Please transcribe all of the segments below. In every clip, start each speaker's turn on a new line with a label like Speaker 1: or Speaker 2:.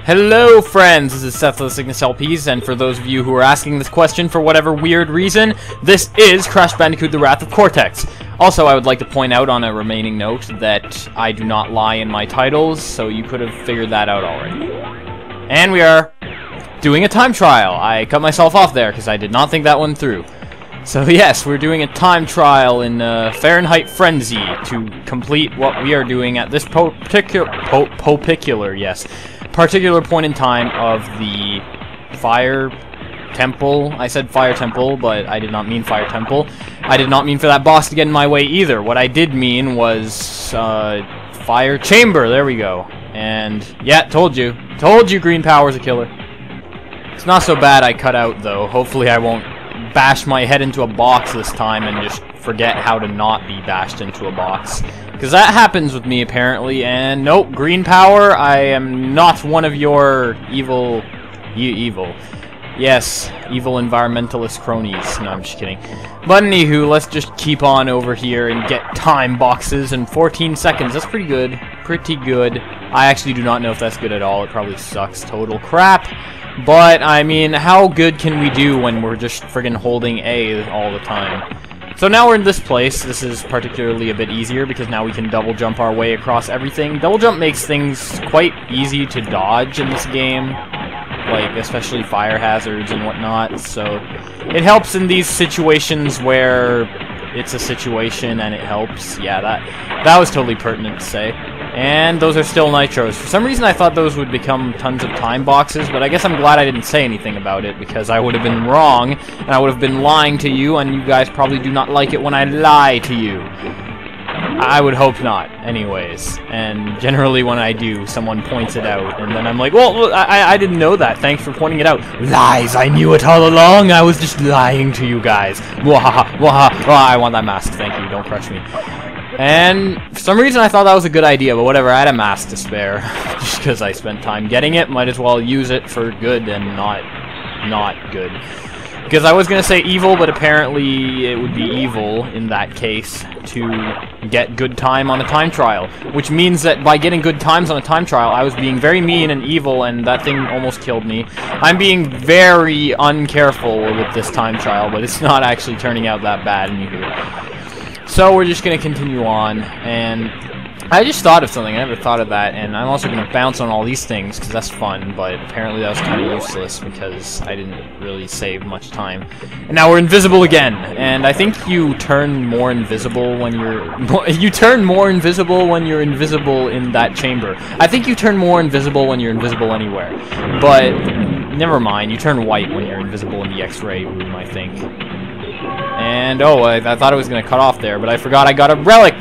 Speaker 1: Hello friends, this is Selfdestructive LPs, and for those of you who are asking this question for whatever weird reason, this is Crash Bandicoot The Wrath of Cortex. Also, I would like to point out on a remaining note that I do not lie in my titles, so you could have figured that out already. And we are doing a time trial. I cut myself off there because I did not think that one through. So yes, we're doing a time trial in Fahrenheit Frenzy to complete what we are doing at this particular point in time of the Fire Temple. I said Fire Temple, but I did not mean Fire Temple. I did not mean for that boss to get in my way either. What I did mean was Fire Chamber. There we go. And yeah, told you green power's a killer. It's not so bad I cut out though. Hopefully I won't bash my head into a box this time and just forget how to not be bashed into a box. Because that happens with me, apparently, and nope, green power, I am not one of your evil environmentalist cronies. No, I'm just kidding. But anywho, let's just keep on over here and get time boxes in 14 seconds. That's pretty good. Pretty good. I actually do not know if that's good at all. It probably sucks total crap. But, I mean, how good can we do when we're just friggin' holding A all the time? So now we're in this place. This is particularly a bit easier because now we can double jump our way across everything. Double jump makes things quite easy to dodge in this game, like especially fire hazards and whatnot. So it helps in these situations where it's a situation and it helps. Yeah, that was totally pertinent to say. And those are still nitros. For some reason I thought those would become tons of time boxes, but I guess I'm glad I didn't say anything about it, because I would have been wrong, and I would have been lying to you, and you guys probably do not like it when I lie to you. I would hope not, anyways. And generally when I do, someone points it out, and then I'm like, well, I didn't know that, thanks for pointing it out. Lies, I knew it all along, I was just lying to you guys. Wahaha, wahaha, I want that mask, thank you, don't crush me. And for some reason I thought that was a good idea, but whatever, I had a mask to spare. Just because I spent time getting it, might as well use it for good and not good. Because I was going to say evil, but apparently it would be evil in that case to get good time on a time trial. Which means that by getting good times on a time trial, I was being very mean and evil, and that thing almost killed me. I'm being very uncareful with this time trial, but it's not actually turning out that bad anyway. So we're just going to continue on, and I just thought of something. I never thought of that, and I'm also going to bounce on all these things because that's fun, but apparently that was kind of useless because I didn't really save much time. And now we're invisible again, and I think you turn more invisible when you're invisible in that chamber. I think you turn more invisible when you're invisible anywhere, but never mind. You turn white when you're invisible in the X-ray room, I think. And, oh, I thought it was going to cut off there, but I forgot I got a relic!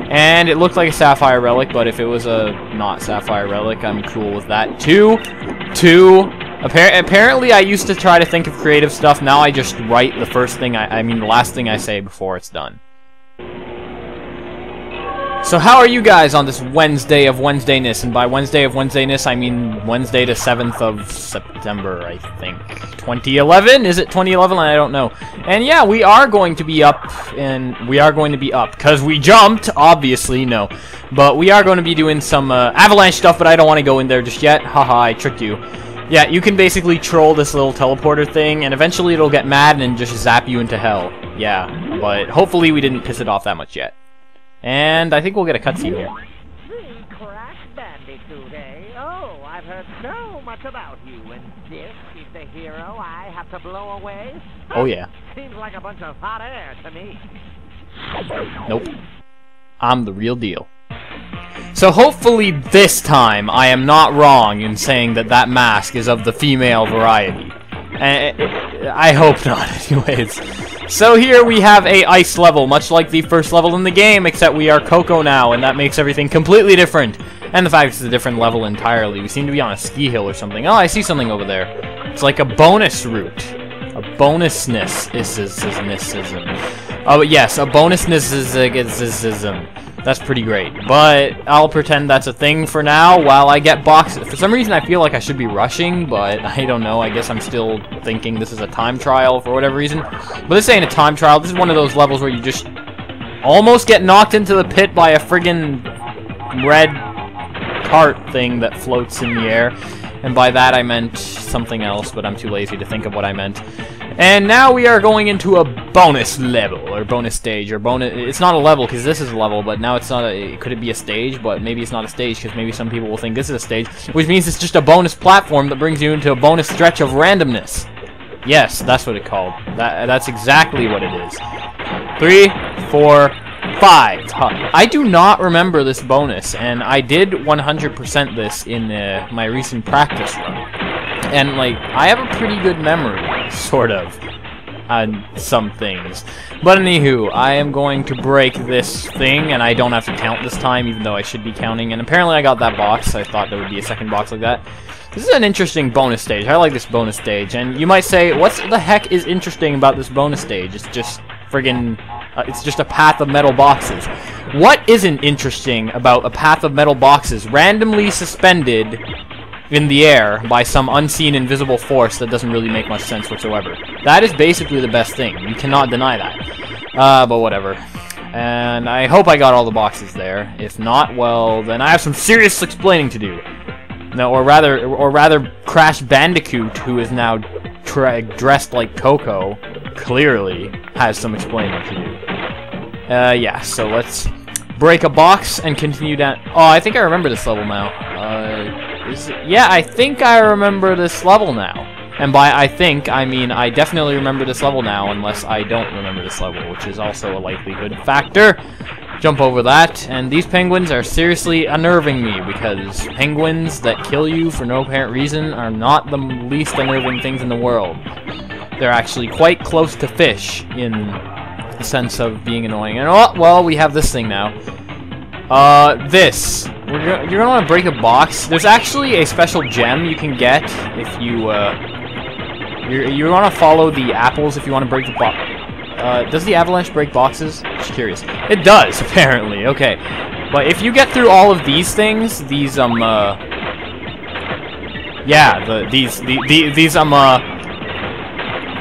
Speaker 1: And it looked like a sapphire relic, but if it was a not sapphire relic, I'm cool with that. Apparently I used to try to think of creative stuff, now I just write the the last thing I say before it's done. So how are you guys on this Wednesday of Wednesdayness? And by Wednesday of Wednesdayness, I mean Wednesday the 7th of September, I think. 2011? Is it 2011? I don't know. And yeah, we are going to be up, because we jumped, obviously, no. But we are going to be doing some avalanche stuff, but I don't want to go in there just yet. Haha, I tricked you. Yeah, you can basically troll this little teleporter thing, and eventually it'll get mad and just zap you into hell. Yeah, but hopefully we didn't piss it off that much yet. And I think we'll get a cutscene here.
Speaker 2: The Crash Bandicoot, eh? Oh, I've heard so much about you, and this is the hero I have to blow away?
Speaker 1: Oh, yeah.
Speaker 2: Seems like a bunch of hot air to me.
Speaker 1: Nope. I'm the real deal. So hopefully this time I am not wrong in saying that that mask is of the female variety. I hope not, anyways. So here we have a ice level, much like the first level in the game, except we are Coco now, and that makes everything completely different. And the fact it's a different level entirely. We seem to be on a ski hill or something. Oh, I see something over there. It's like a bonus route. A bonusness. Oh, yes, a bonusness. That's pretty great. But I'll pretend that's a thing for now while I get boxes. For some reason, I feel like I should be rushing, but I don't know. I guess I'm still thinking this is a time trial for whatever reason. But this ain't a time trial. This is one of those levels where you just almost get knocked into the pit by a friggin' red cart thing that floats in the air. And by that I meant something else, but I'm too lazy to think of what I meant. And now we are going into a bonus level, or bonus stage, or bonus... It's not a level, because this is a level, but now it's not a... Could it be a stage? But maybe it's not a stage, because maybe some people will think this is a stage, which means it's just a bonus platform that brings you into a bonus stretch of randomness. Yes, that's what it's called. That's exactly what it is. 3, 4, 5. I do not remember this bonus, and I did 100% this in my recent practice run. And, like, I have a pretty good memory, sort of, on some things. But anywho, I am going to break this thing, and I don't have to count this time, even though I should be counting. And apparently I got that box. I thought there would be a second box like that. This is an interesting bonus stage. I like this bonus stage. And you might say, what the heck is interesting about this bonus stage? It's just friggin'... it's just a path of metal boxes. What isn't interesting about a path of metal boxes randomly suspended in the air by some unseen invisible force that doesn't really make much sense whatsoever? That is basically the best thing. You cannot deny that. But whatever. And I hope I got all the boxes there. If not, well, then I have some serious explaining to do. No, or rather, Crash Bandicoot, who is now dressed like Coco, clearly has some explaining to do. Yeah, so let's break a box and continue down. Oh, I think I remember this level now. Yeah, I think I remember this level now. And by I think, I mean I definitely remember this level now, unless I don't remember this level, which is also a likelihood factor. Jump over that, and these penguins are seriously unnerving me, because penguins that kill you for no apparent reason are not the least unnerving things in the world. They're actually quite close to fish in the sense of being annoying. And oh, well, we have this thing now. This. You're gonna want to break a box. There's actually a special gem you can get if you, you want to follow the apples if you want to break the box. Does the avalanche break boxes? Just curious. It does, apparently. Okay. But if you get through all of these things, these, yeah, these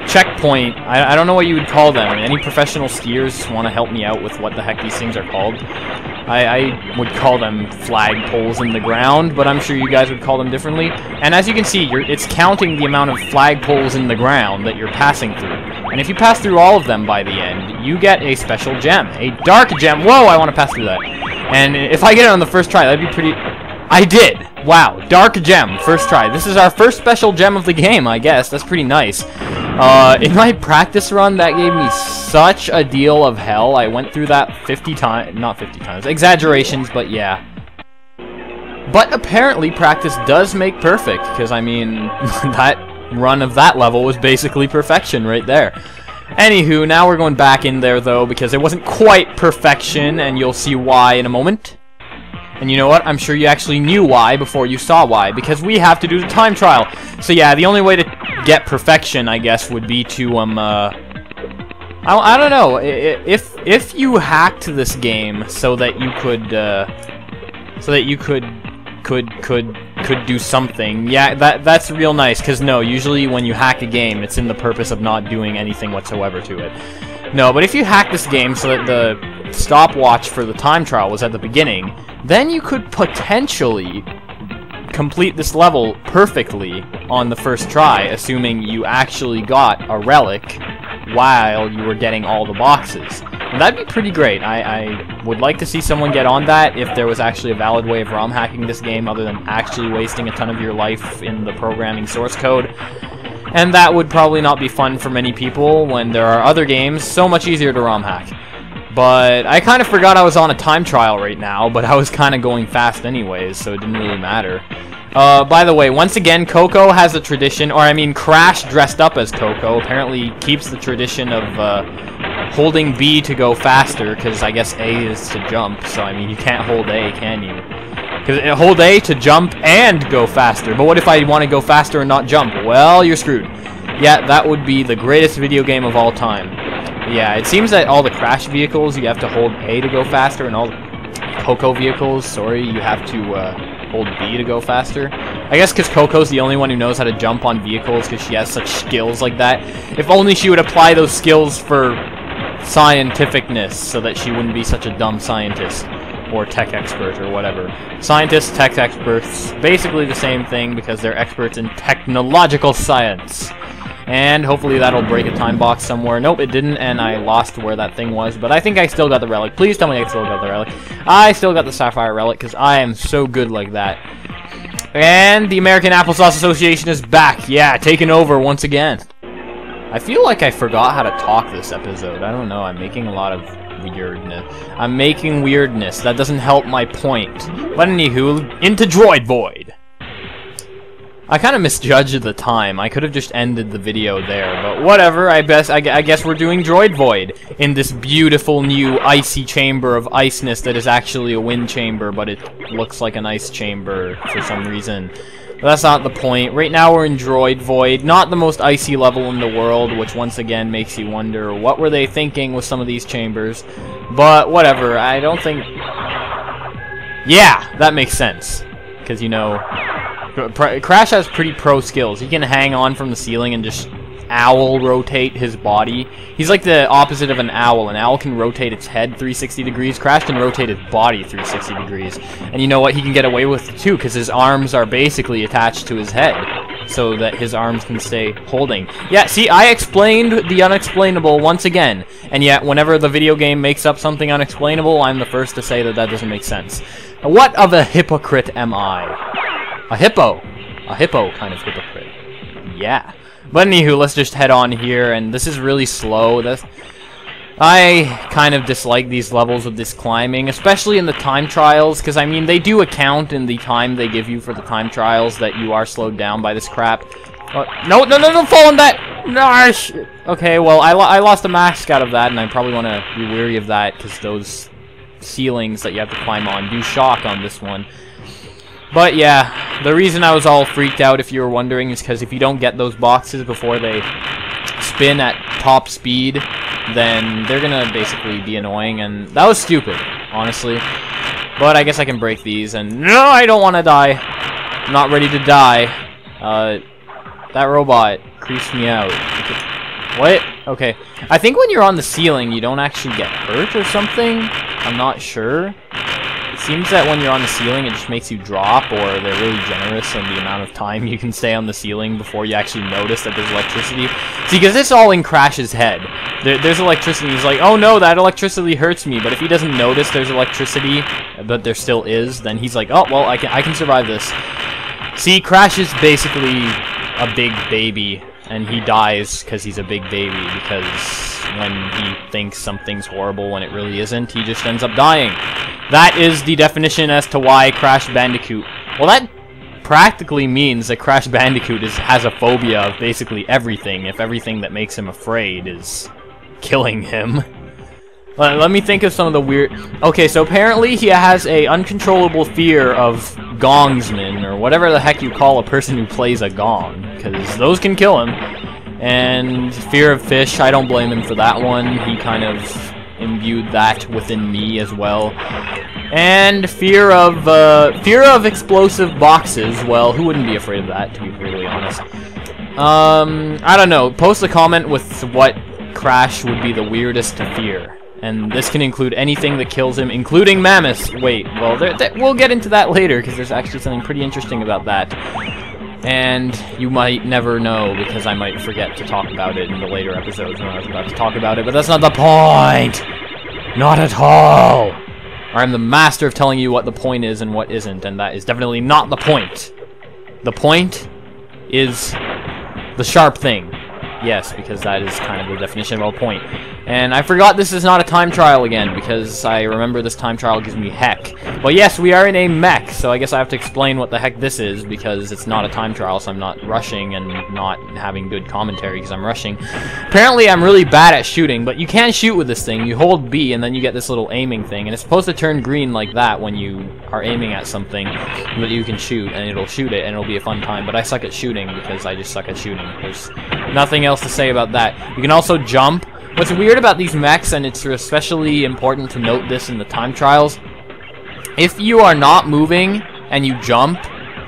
Speaker 1: checkpoint, I don't know what you would call them. Any professional skiers want to help me out with what the heck these things are called? I would call them flag poles in the ground, but I'm sure you guys would call them differently. And as you can see, it's counting the amount of flag poles in the ground that you're passing through. And if you pass through all of them by the end, you get a special gem. A dark gem. Whoa, I want to pass through that. And if I get it on the first try, that'd be pretty... I did! Wow, dark gem, first try. This is our first special gem of the game, I guess. That's pretty nice. In my practice run, that gave me such a deal of hell. I went through that 50 times, not 50 times, exaggerations, but yeah. But apparently practice does make perfect, because I mean, that run of that level was basically perfection right there. Anywho, now we're going back in there though, because it wasn't quite perfection, and you'll see why in a moment. And you know what? I'm sure you actually knew why before you saw why, because we have to do the time trial. So yeah, the only way to get perfection, I guess, would be to, I don't know, if you hacked this game so that you could do something, yeah, that's real nice, because no, usually when you hack a game, it's in the purpose of not doing anything whatsoever to it. No, but if you hack this game so that the stopwatch for the time trial was at the beginning, then you could potentially complete this level perfectly on the first try, assuming you actually got a relic while you were getting all the boxes. And that'd be pretty great. I would like to see someone get on that if there was actually a valid way of ROM hacking this game other than actually wasting a ton of your life in the programming source code. And that would probably not be fun for many people when there are other games so much easier to ROM hack. But I kind of forgot I was on a time trial right now, but I was kind of going fast anyways, so it didn't really matter. By the way, once again, Coco has a tradition, or I mean Crash dressed up as Coco apparently keeps the tradition of holding B to go faster, because I guess A is to jump, so I mean you can't hold A, can you? Because hold A to jump and go faster, but what if I want to go faster and not jump? Well, you're screwed. Yeah, that would be the greatest video game of all time. Yeah, it seems that all the Crash vehicles, you have to hold A to go faster, and all the Coco vehicles, sorry, you have to hold B to go faster. I guess because Coco's the only one who knows how to jump on vehicles because she has such skills like that. If only she would apply those skills for scientificness so that she wouldn't be such a dumb scientist. or tech expert, or whatever. Scientists, tech experts, basically the same thing because they're experts in technological science. And hopefully that'll break a time box somewhere. Nope, it didn't, and I lost where that thing was, but I think I still got the relic. Please tell me I still got the relic. I still got the sapphire relic, because I am so good like that. And the American Applesauce Association is back. Yeah, taking over once again. I feel like I forgot how to talk this episode. I don't know, I'm making a lot of weirdness. I'm making weirdness. That doesn't help my point. But anywho, into Droid Void. I kind of misjudged the time. I could have just ended the video there, but whatever. I guess we're doing Droid Void in this beautiful new icy chamber of iceness that is actually a wind chamber, but it looks like an ice chamber for some reason. But that's not the point. Right now we're in Droid Void, not the most icy level in the world, which once again makes you wonder what were they thinking with some of these chambers. But whatever. I don't think... Yeah, that makes sense. Because, you know... Crash has pretty pro skills. He can hang on from the ceiling and just owl rotate his body. He's like the opposite of an owl. An owl can rotate its head 360 degrees. Crash can rotate his body 360 degrees. And you know what? He can get away with it too, because his arms are basically attached to his head, so that his arms can stay holding. Yeah, see, I explained the unexplainable once again, and yet whenever the video game makes up something unexplainable, I'm the first to say that that doesn't make sense. What of a hypocrite am I? A hippo kind of hypocrite. Yeah. But anywho, let's just head on here, and this is really slow. I kind of dislike these levels of this climbing, especially in the time trials, because I mean, they do account in the time they give you for the time trials that you are slowed down by this crap. No, don't fall on that! Gosh! Okay, well, I lost a mask out of that, and I probably want to be wary of that, because those ceilings that you have to climb on do shock on this one. But yeah, the reason I was all freaked out, if you were wondering, is because if you don't get those boxes before they spin at top speed, then they're gonna basically be annoying, and that was stupid, honestly. But I guess I can break these, and no, I don't want to die. I'm not ready to die. That robot creeps me out. What? Okay. I think when you're on the ceiling, you don't actually get hurt or something. I'm not sure. It seems that when you're on the ceiling, it just makes you drop, or they're really generous in the amount of time you can stay on the ceiling before you actually notice that there's electricity. See, because it's all in Crash's head. There's electricity. He's like, oh no, that electricity hurts me. But if he doesn't notice there's electricity, but there still is, then he's like, oh, well, I can survive this. See, Crash is basically a big baby, and he dies because he's a big baby, because when he thinks something's horrible when it really isn't, he just ends up dying. That is the definition as to why Crash Bandicoot... Well, that practically means that Crash Bandicoot has a phobia of basically everything, if everything that makes him afraid is killing him. Let me think of some of the weird... Okay, so apparently he has a uncontrollable fear of gongsmen, or whatever the heck you call a person who plays a gong, because those can kill him. And fear of fish, I don't blame him for that one. He kind of imbued that within me as well. And fear of explosive boxes. Well, who wouldn't be afraid of that, to be brutally honest? I don't know. Post a comment with what Crash would be the weirdest to fear. And this can include anything that kills him, including mammoths. Wait, well, we'll get into that later, because there's actually something pretty interesting about that. And you might never know, because I might forget to talk about it in the later episodes when I was about to talk about it, but that's not the point! Not at all! I'm the master of telling you what the point is and what isn't, and that is definitely not the point. The point is the sharp thing. Yes, because that is kind of the definition of a point. And I forgot this is not a time trial again, because I remember this time trial gives me heck. But yes, we are in a mech, so I guess I have to explain what the heck this is, because it's not a time trial, so I'm not rushing and not having good commentary because I'm rushing. Apparently I'm really bad at shooting, but you can shoot with this thing. You hold B, and then you get this little aiming thing, and it's supposed to turn green like that when you are aiming at something that you can shoot, and it'll shoot it, and it'll be a fun time. But I suck at shooting, because I just suck at shooting. There's nothing else to say about that. You can also jump. What's weird about these mechs, and it's especially important to note this in the time trials, if you are not moving and you jump,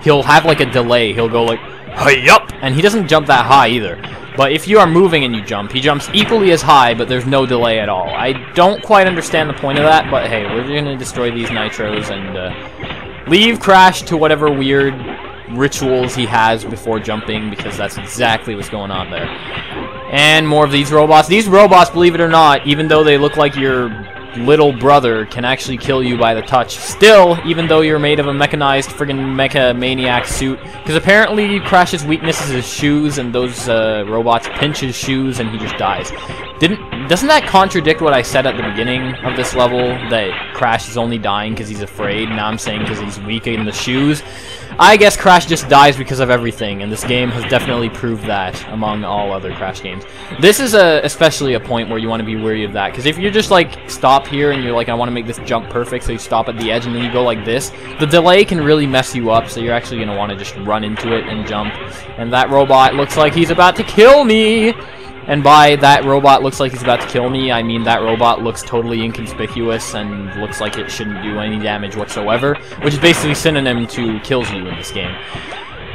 Speaker 1: he'll have like a delay. He'll go like, hey up, and he doesn't jump that high either. But if you are moving and you jump, he jumps equally as high, but there's no delay at all. I don't quite understand the point of that, but hey, we're going to destroy these nitros and leave Crash to whatever weird rituals he has before jumping, because that's exactly what's going on there. And more of these robots. These robots, believe it or not, even though they look like your little brother, can actually kill you by the touch. Still, even though you're made of a mechanized friggin' mecha maniac suit, because apparently Crash's weakness is his shoes, and those robots pinch his shoes and he just dies. Doesn't that contradict what I said at the beginning of this level, that Crash is only dying because he's afraid? Now I'm saying because he's weak in the shoes. I guess Crash just dies because of everything, and this game has definitely proved that among all other Crash games. This is especially a point where you want to be wary of that, because if you're just like, stop here, and you're like, I want to make this jump perfect, so you stop at the edge, and then you go like this, the delay can really mess you up, so you're actually going to want to just run into it and jump. And that robot looks like he's about to kill me! And by that robot looks like he's about to kill me, I mean that robot looks totally inconspicuous and looks like it shouldn't do any damage whatsoever, which is basically synonym to kills you in this game.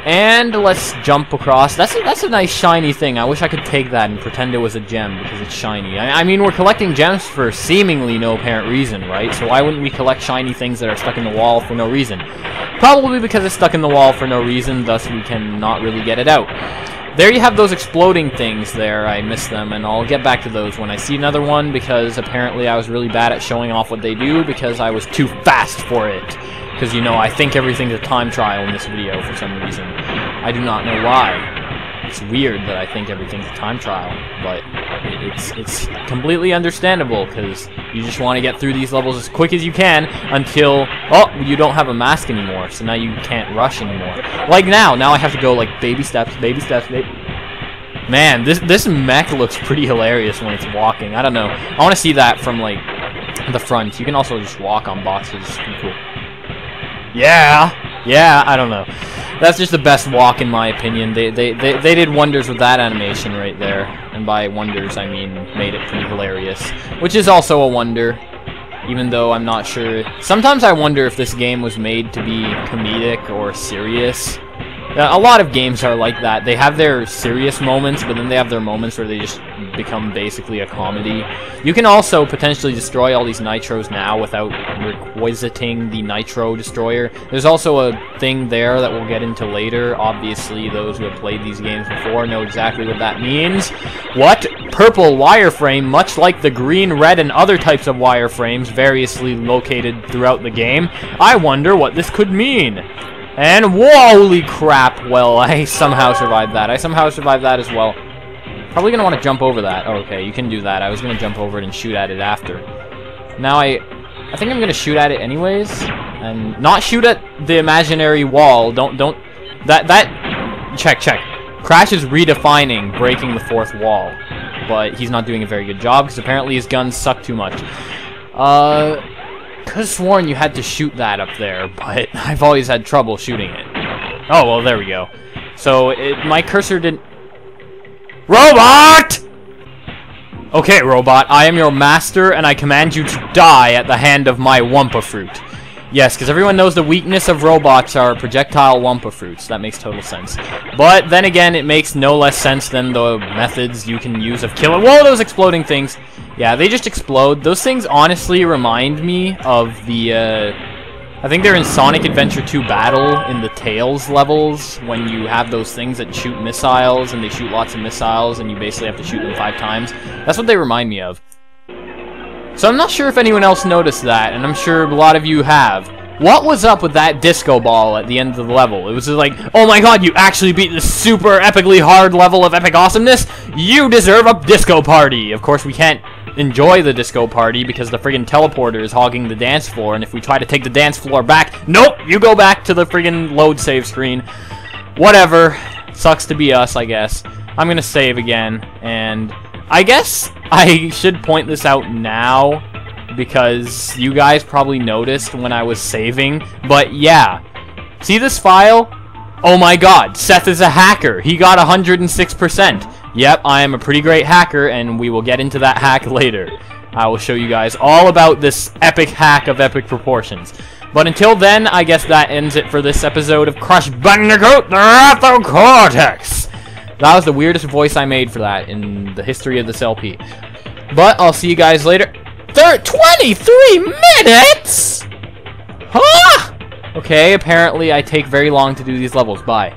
Speaker 1: And let's jump across. That's a nice shiny thing. I wish I could take that and pretend it was a gem because it's shiny. I mean, we're collecting gems for seemingly no apparent reason, right? So why wouldn't we collect shiny things that are stuck in the wall for no reason? Probably because it's stuck in the wall for no reason, thus we can not really get it out. There you have those exploding things there. I missed them, and I'll get back to those when I see another one, because apparently I was really bad at showing off what they do because I was too fast for it. Because, you know, I think everything's a time trial in this video for some reason. I do not know why. It's weird that I think everything's a time trial, but it's completely understandable, because you just want to get through these levels as quick as you can until, oh, you don't have a mask anymore, so now you can't rush anymore. Like now I have to go like baby steps, baby. Man, this mech looks pretty hilarious when it's walking. I don't know. I want to see that from like the front. You can also just walk on boxes. It's pretty cool. Yeah, I don't know. That's just the best walk in my opinion. They did wonders with that animation right there. And by wonders, I mean made it pretty hilarious. Which is also a wonder, even though I'm not sure. Sometimes I wonder if this game was made to be comedic or serious. A lot of games are like that. They have their serious moments, but then they have their moments where they just become basically a comedy. You can also potentially destroy all these nitros now without requisiting the nitro destroyer. There's also a thing there that we'll get into later. Obviously, those who have played these games before know exactly what that means. What? Purple wireframe, much like the green, red, and other types of wireframes variously located throughout the game. I wonder what this could mean. And holy crap, well, I somehow survived that. I somehow survived that as well. Probably going to want to jump over that. Oh, okay, you can do that. I was going to jump over it and shoot at it after. Now I think I'm going to shoot at it anyways. And not shoot at the imaginary wall. Check. Crash is redefining breaking the fourth wall. But he's not doing a very good job because apparently his guns suck too much. Could have sworn you had to shoot that up there, but I've always had trouble shooting it. Oh, well, there we go. So, my cursor didn't... Robot! Okay, robot, I am your master, and I command you to die at the hand of my Wumpa Fruit. Yes, because everyone knows the weakness of robots are projectile Wumpa Fruits. That makes total sense. But then again, it makes no less sense than the methods you can use of killing... Whoa, those exploding things! Yeah, they just explode. Those things honestly remind me of the, I think they're in Sonic Adventure 2 Battle in the Tails levels, when you have those things that shoot missiles, and they shoot lots of missiles, and you basically have to shoot them 5 times. That's what they remind me of. So I'm not sure if anyone else noticed that, and I'm sure a lot of you have. What was up with that disco ball at the end of the level? It was just like, oh my god, you actually beat this super epically hard level of epic awesomeness? You deserve a disco party! Of course, we can't enjoy the disco party because the friggin' teleporter is hogging the dance floor, and if we try to take the dance floor back, nope, you go back to the friggin' load save screen. Whatever. Sucks to be us, I guess. I'm gonna save again, and I guess I should point this out now, because you guys probably noticed when I was saving, but yeah. See this file? Oh my god, Seth is a hacker. He got 106%. Yep, I am a pretty great hacker, and we will get into that hack later. I will show you guys all about this epic hack of epic proportions. But until then, I guess that ends it for this episode of Crash Bandicoot, the Wrath of Cortex. That was the weirdest voice I made for that in the history of this LP. But I'll see you guys later. 23 minutes? Huh? Okay, apparently I take very long to do these levels. Bye.